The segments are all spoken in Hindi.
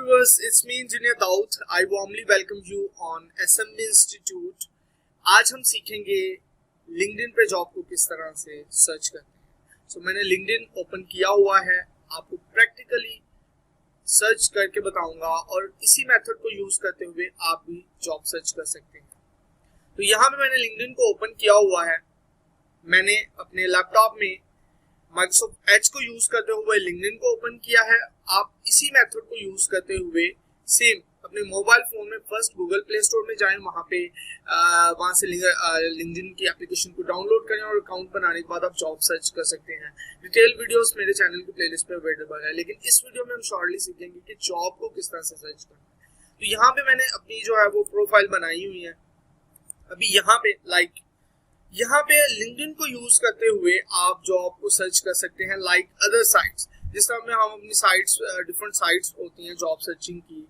viewers, it's me Engineer Daud. I warmly welcome you on SMB Institute. आज हम सीखेंगे लिंक्डइन पे जॉब को किस तरह से सर्च करते हैं। So, मैंने लिंक्डइन ओपन किया हुआ है, आपको प्रैक्टिकली सर्च करके बताऊंगा और इसी मेथड को यूज करते हुए आप भी जॉब सर्च कर सकते हैं। तो यहाँ पे मैंने लिंक्डइन को ओपन किया हुआ है। मैंने अपने लैपटॉप में माइक्रोसॉफ्ट एज को यूज करते हुए लिंक्डइन को ओपन किया है। आप इसी मेथड को यूज करते हुए सेम अपने मोबाइल फोन में फर्स्ट गूगल प्ले स्टोर में जाएं, वहां से लिंक्डइन की एप्लीकेशन को डाउनलोड करें और अकाउंट बनाने के बाद आप जॉब सर्च कर सकते हैं। डिटेल वीडियोस मेरे चैनल की प्लेलिस्ट पे अवेलेबल है, लेकिन इस वीडियो में हम शॉर्टली सीखेंगे कि जॉब को किस तरह से सर्च करना है। तो यहाँ पे मैंने अपनी जो है वो प्रोफाइल बनाई हुई है। अभी यहाँ पे लिंक्डइन को यूज करते हुए आप जॉब को सर्च कर सकते हैं लाइक अदर साइट्स। जिस तरह में हम अपनी साइट्स डिफरेंट साइट्स होती हैं जॉब सर्चिंग की,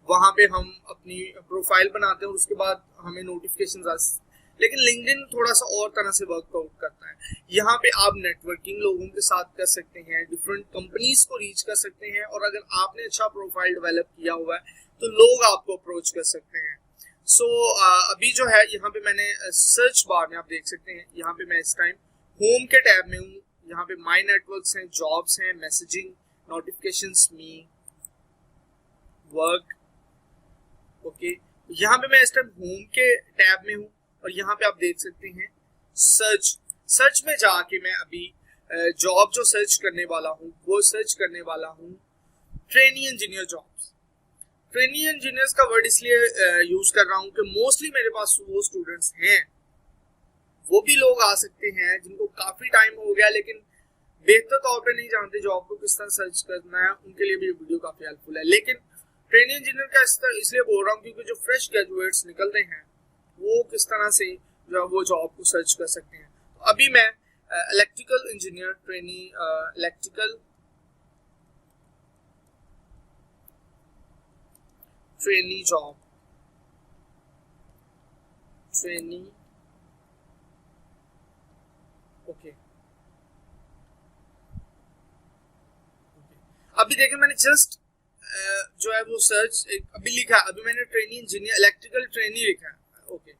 वहां पे हम अपनी प्रोफाइल बनाते हैं और उसके बाद हमें नोटिफिकेशंस आते हैं। लेकिन लिंक्डइन थोड़ा सा और तरह से वर्कआउट करता है। यहाँ पे आप नेटवर्किंग लोगों के साथ कर सकते हैं, डिफरेंट कंपनीज को रीच कर सकते हैं और अगर आपने अच्छा प्रोफाइल डेवलप किया हुआ है तो लोग आपको अप्रोच कर सकते हैं। अभी जो है यहाँ पे मैंने सर्च बार में आप देख सकते हैं, यहाँ पे मैं इस टाइम होम के टैब में हूँ। यहाँ पे माई नेटवर्क्स हैं, जॉब्स हैं, मैसेजिंग, नोटिफिकेशंस, मी, वर्क। ओके, यहाँ पे मैं इस टाइम होम के टैब में हूँ और यहाँ पे आप देख सकते हैं सर्च में जाके मैं अभी जॉब जो सर्च करने वाला हूँ वो सर्च करने वाला हूँ trainee engineer jobs. Trainee engineers का वर्ड इसलिए यूज कर रहा हूँ कि मोस्टली मेरे पास वो स्टूडेंट्स हैं, वो भी लोग आ सकते हैं जिनको काफी टाइम हो गया लेकिन बेहतर तौर पे नहीं जानते जॉब को किस तरह सर्च करना है, उनके लिए भी ये वीडियो काफी हेल्पफुल है। लेकिन ट्रेनी इंजीनियर का इसलिए बोल रहा हूँ क्योंकि जो फ्रेश ग्रेजुएट्स निकलते हैं वो किस तरह से जो वो जॉब को सर्च कर सकते हैं। तो अभी मैं electrical engineer trainee job okay. अभी देखिए मैंने जस्ट जो है वो सर्च अभी लिखा है, अभी मैंने ट्रेनी इंजीनियर इलेक्ट्रिकल ट्रेनी लिखा है। ओके,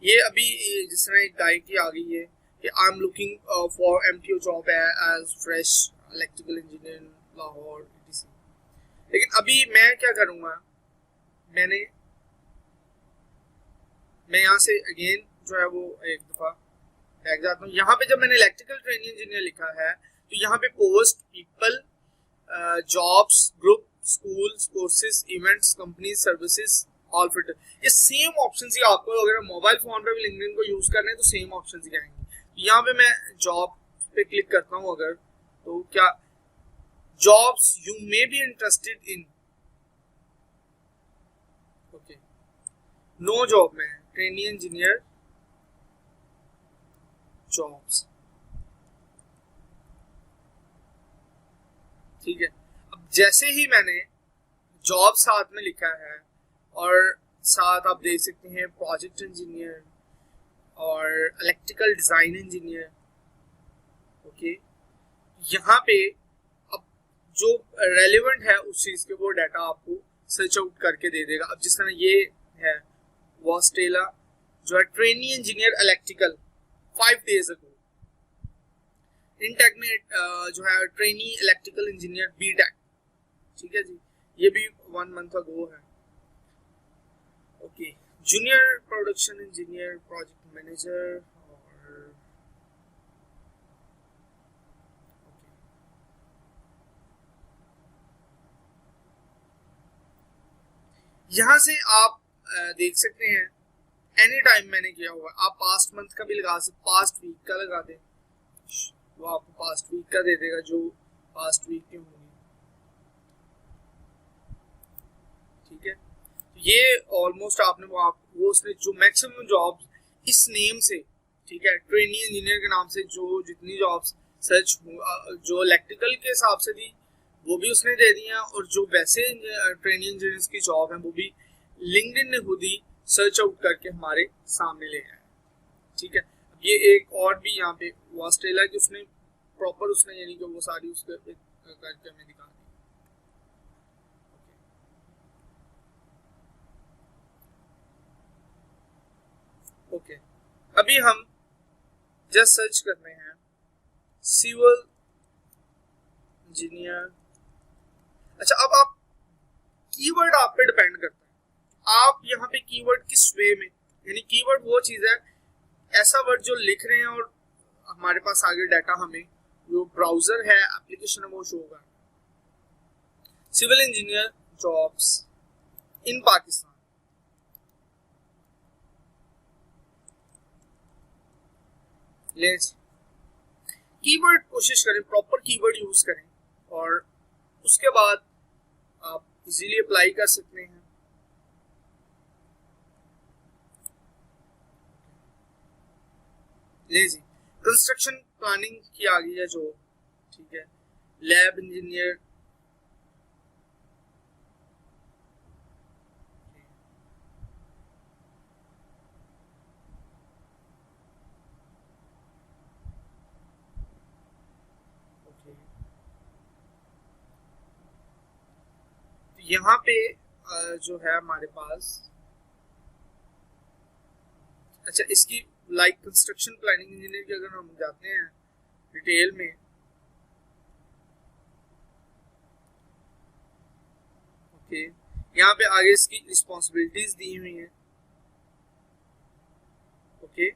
ये अभी जिस तरह एक गाय की आ गई है कि I am looking for MTO job as fresh electrical engineer Lahore etc। लेकिन अभी मैं क्या करूंगा, मैं यहाँ से अगेन जो है वो एक दफा बैक जाता हूँ। यहाँ पे जब मैंने इलेक्ट्रिकल ट्रेनिंग इंजीनियर लिखा है तो यहाँ पे post, people, jobs, group, schools, courses, events, company, services, all filter, ये सेम ऑप्शंस ही आपको अगर मोबाइल फोन पे भी लिंक्डइन को यूज करना है तो सेम ऑप्शंस ही आएंगे। यहाँ पे मैं जॉब पे क्लिक करता हूँ अगर, तो क्या jobs you may be interested in, okay, no job में ट्रेनी इंजीनियर जॉब्स, ठीक है। अब जैसे ही मैंने जॉब साथ में लिखा है और साथ आप देख सकते हैं प्रोजेक्ट इंजीनियर और इलेक्ट्रिकल डिजाइन इंजीनियर, ओके, यहाँ पे अब जो रेलेवेंट है उस चीज के वो डाटा आपको सर्च आउट करके दे देगा। अब जिस तरह ये है वॉस्टेला जो है trainee engineer electrical 5 days ago, intake में जो है ट्रेनी इलेक्ट्रिकल इंजीनियर बीटेक, ठीक है जी, ये भी 1 month ago है। Okay, junior production engineer, project manager और यहाँ से आप देख सकते हैं एनी टाइम मैंने किया हुआ। आप पास्ट मंथ का भी लगा सकते, पास्ट वीक का लगा दें, वो आपको पास्ट वीक का दे देगा जो पास्ट वीक के होंगे, ठीक है। ये ऑलमोस्ट आपने वो उसने जो मैक्सिमम जॉब्स इस नेम से, ठीक है, ट्रेनी इंजीनियर के नाम से जो जितनी जॉब्स सर्च जो इलेक्ट्रिकल के हिसाब से थी वो भी उसने दे दी हैं और जो वैसे ट्रेनी इंजीनियर्स की जॉब है वो भी लिंक्डइन ने खुद ही सर्च आउट करके हमारे सामने ले आया, ठीक है। ये एक और भी यहाँ पे ऑस्ट्रेलिया की उसने प्रॉपर उसने यानी कि वो सारी उसके करके हमें दिखा दी। ओके, अभी हम जस्ट सर्च कर रहे हैं सिविल इंजीनियर। अच्छा, अब आप कीवर्ड आप पे डिपेंड करता है, आप यहाँ पे कीवर्ड किस वे में, यानी कीवर्ड वो चीज है, ऐसा वर्ड जो लिख रहे हैं और हमारे पास आगे डाटा हमें जो ब्राउजर है, एप्लीकेशन है, वो शो होगा। Civil engineer jobs in Pakistan, ले कीवर्ड कोशिश करें, प्रॉपर कीवर्ड यूज करें और उसके बाद आप इजीली अप्लाई कर सकते हैं। ले जी, कंस्ट्रक्शन प्लानिंग की आ गई है जो, ठीक है, लैब इंजीनियर, यहाँ पे जो है हमारे पास, अच्छा इसकी लाइक कंस्ट्रक्शन प्लानिंग इंजीनियर की अगर हम जाते हैं डिटेल में, ओके, यहाँ पे आगे इसकी रिस्पॉन्सिबिलिटीज दी हुई हैं। ओके,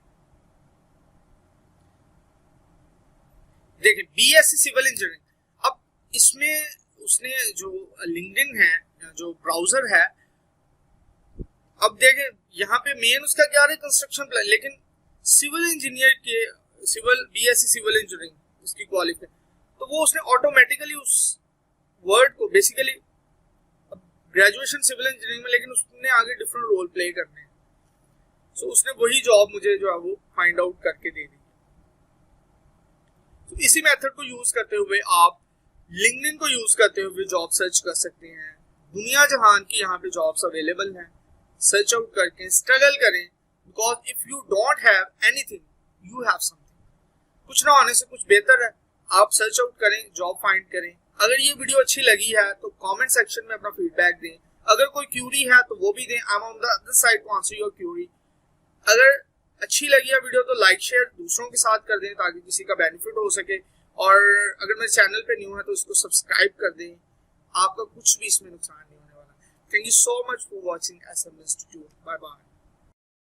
देखिए बीएससी सिविल इंजीनियरिंग, अब इसमें उसने जो लिंक्डइन है, जो ब्राउजर है, अब देखें यहाँ पे मेन उसका क्या है, कंस्ट्रक्शन प्लान, लेकिन सिविल इंजीनियर के सिविल बीएससी सिविल इंजीनियरिंग उसकी क्वालिफाई, तो वो उसने ऑटोमेटिकली उस वर्ड को बेसिकली ग्रेजुएशन सिविल इंजीनियरिंग में, लेकिन उसने आगे डिफरेंट रोल प्ले करने हैं, सो उसने वही जॉब मुझे जो है वो फाइंड आउट करके दे दी। तो इसी मेथड को यूज करते हुए आप लिंक्डइन को यूज करते हुए जॉब सर्च कर सकते हैं। दुनिया जहान की यहाँ पे जॉब्स अवेलेबल हैं, सर्च आउट करके स्ट्रगल करें, because if you don't have anything you have something. कुछ ना होने से कुछ बेहतर है, आप सर्च आउट करें, जॉब फाइंड करें। अगर ये वीडियो अच्छी लगी है तो कमेंट सेक्शन में अपना फीडबैक दें, अगर कोई क्यूरी है तो वो भी दें, I am on the other side to answer your query. अगर अच्छी लगी है वीडियो तो लाइक शेयर दूसरों के साथ कर दें ताकि किसी का बेनिफिट हो सके, और अगर मेरे चैनल पे न्यू है तो इसको सब्सक्राइब कर दें, आपका कुछ भी इसमें नुकसान नहीं होने वाला। Thank you so much for watching SM Institute, bye bye.